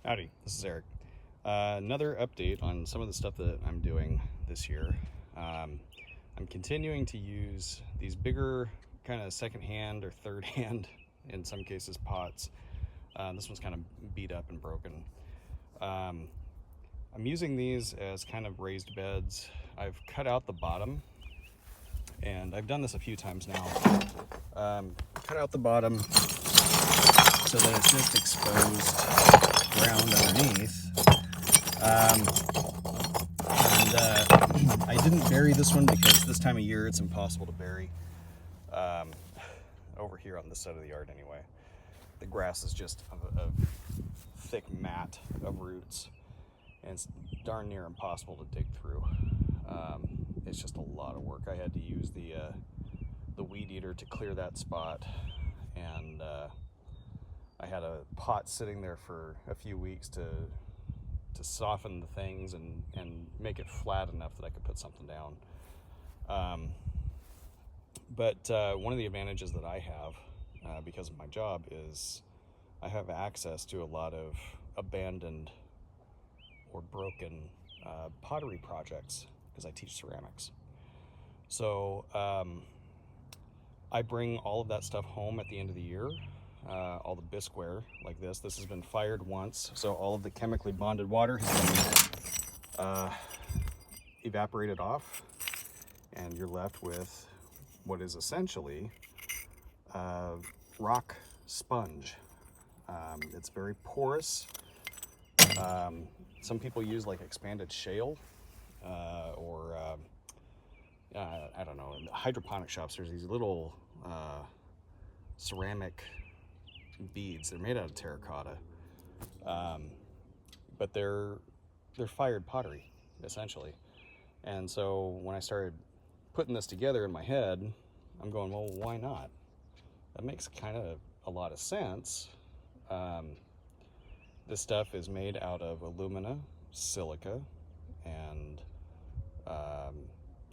Howdy, this is Eric. Another update on some of the stuff that I'm doing this year. I'm continuing to use these bigger kind of second-hand or third-hand, in some cases, pots. This one's kind of beat up and broken. I'm using these as kind of raised beds. I've cut out the bottom, and I've done this a few times now. Cut out the bottom so that it's just exposed ground underneath. I didn't bury this one because this time of year it's impossible to bury. Over here on this side of the yard anyway. The grass is just a thick mat of roots, and it's darn near impossible to dig through. It's just a lot of work. I had to use the weed eater to clear that spot, and I had a pot sitting there for a few weeks to soften the things and make it flat enough that I could put something down. But one of the advantages that I have because of my job is I have access to a lot of abandoned or broken pottery projects because I teach ceramics. So I bring all of that stuff home at the end of the year. All the bisqueware like this has been fired once, so all of the chemically bonded water has been evaporated off, and you're left with what is essentially rock sponge. It's very porous. Some people use like expanded shale or I don't know, in the hydroponic shops there's these little ceramic beads. They're made out of terracotta, but they're fired pottery essentially. And so when I started putting this together in my head, I'm going, well, why not? That makes kind of a lot of sense. This stuff is made out of alumina, silica, and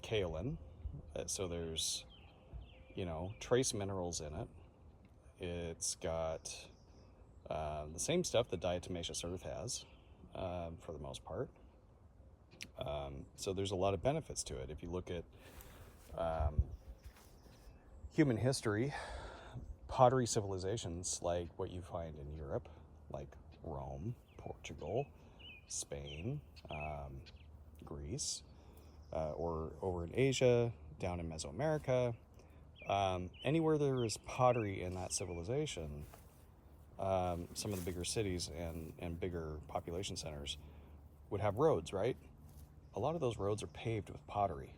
kaolin. So there's, trace minerals in it. It's got the same stuff that diatomaceous earth has, for the most part. So there's a lot of benefits to it. If you look at human history, pottery civilizations like what you find in Europe, like Rome, Portugal, Spain, Greece, or over in Asia, down in Mesoamerica, anywhere there is pottery in that civilization, some of the bigger cities and bigger population centers would have roads, right? A lot of those roads are paved with pottery.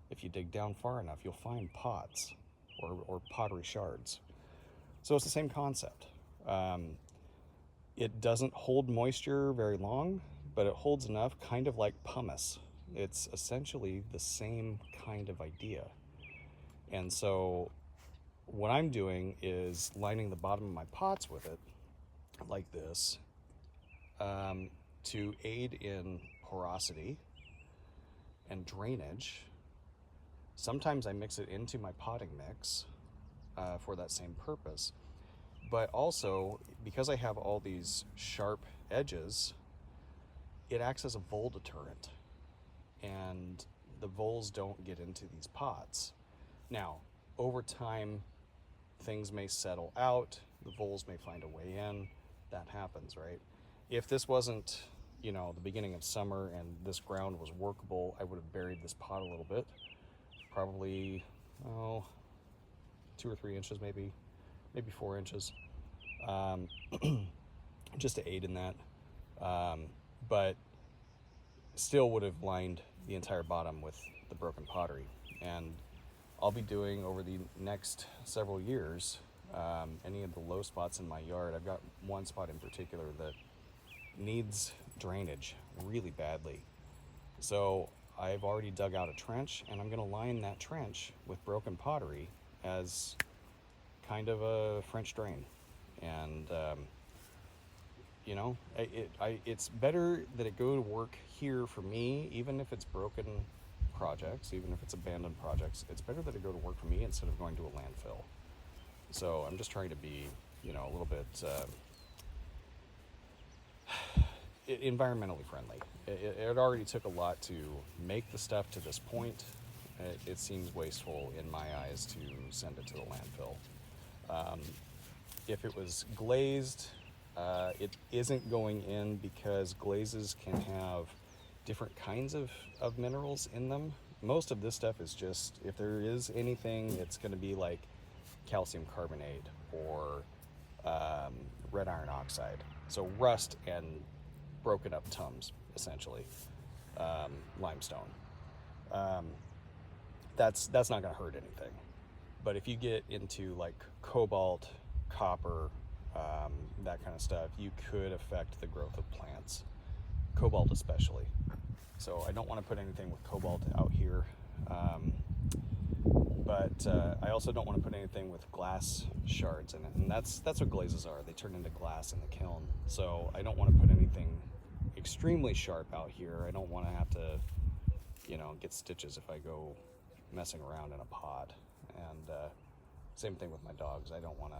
If you dig down far enough, you'll find pots or pottery shards. So it's the same concept. It doesn't hold moisture very long, but it holds enough, kind of like pumice. It's essentially the same kind of idea. And so what I'm doing is lining the bottom of my pots with it, like this, to aid in porosity and drainage. Sometimes I mix it into my potting mix for that same purpose. But also, because I have all these sharp edges, it acts as a vole deterrent. And the voles don't get into these pots. Now, over time, things may settle out, the voles may find a way in, that happens, right? If this wasn't, the beginning of summer and this ground was workable, I would have buried this pot a little bit, probably, 2 or 3 inches, maybe 4 inches, just to aid in that, but still would have lined the entire bottom with the broken pottery. And I'll be doing over the next several years, any of the low spots in my yard. I've got one spot in particular that needs drainage really badly. So I've already dug out a trench, and I'm going to line that trench with broken pottery as kind of a French drain. And it's better that it go to work here for me, even if it's broken projects, even if it's abandoned projects. It's better that it go to work for me instead of going to a landfill. So I'm just trying to be, a little bit environmentally friendly. It already took a lot to make the stuff to this point. It seems wasteful in my eyes to send it to the landfill. If it was glazed, it isn't going in because glazes can have different kinds of minerals in them. Most of this stuff is just, if there is anything, it's going to be like calcium carbonate or red iron oxide. So rust and broken up tums, essentially. Limestone. That's not going to hurt anything. But if you get into like cobalt, copper, that kind of stuff, you could affect the growth of plants, cobalt especially. So I don't want to put anything with cobalt out here. But I also don't want to put anything with glass shards in it, and that's what glazes are. They turn into glass in the kiln. So I don't want to put anything extremely sharp out here. I don't want to have to, get stitches if I go messing around in a pot. And same thing with my dogs. I don't want to,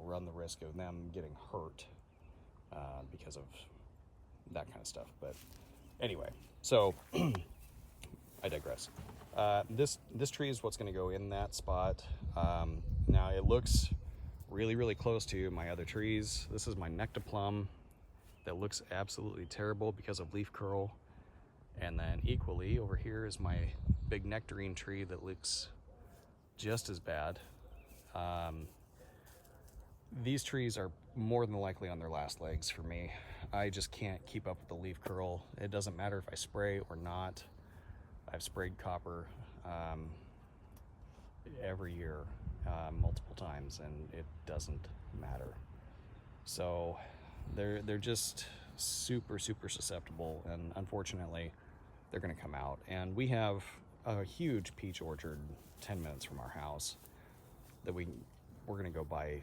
run the risk of them getting hurt because of that kind of stuff. But anyway, so I digress. This tree is what's going to go in that spot. Now it looks really, really close to my other trees. This is my nectaplum that looks absolutely terrible because of leaf curl. And then equally over here is my big nectarine tree that looks just as bad. These trees are more than likely on their last legs for me. I just can't keep up with the leaf curl. It doesn't matter if I spray or not. I've sprayed copper every year, multiple times, and it doesn't matter. So they're just super, super susceptible, and unfortunately, they're going to come out. And we have a huge peach orchard 10 minutes from our house that we're going to go buy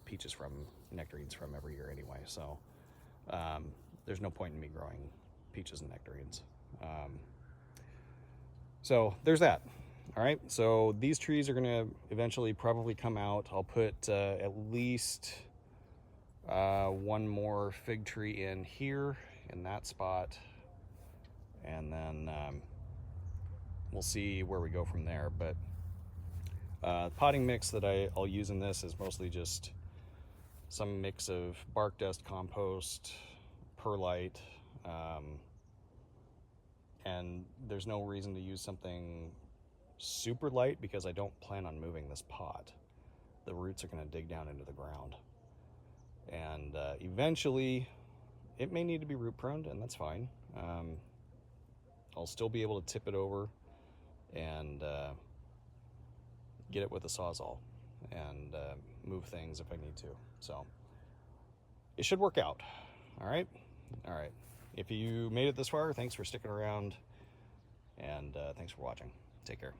peaches from, nectarines from every year anyway. So there's no point in me growing peaches and nectarines. So there's that. All right, so these trees are going to eventually probably come out. I'll put at least one more fig tree in here, in that spot, and then we'll see where we go from there. But the potting mix that I'll use in this is mostly just some mix of bark dust compost, perlite, and there's no reason to use something super light because I don't plan on moving this pot. The roots are going to dig down into the ground, and eventually it may need to be root pruned, and that's fine. I'll still be able to tip it over and get it with a sawzall and move things if I need to. So it should work out. All right. If you made it this far, thanks for sticking around, and thanks for watching. Take care.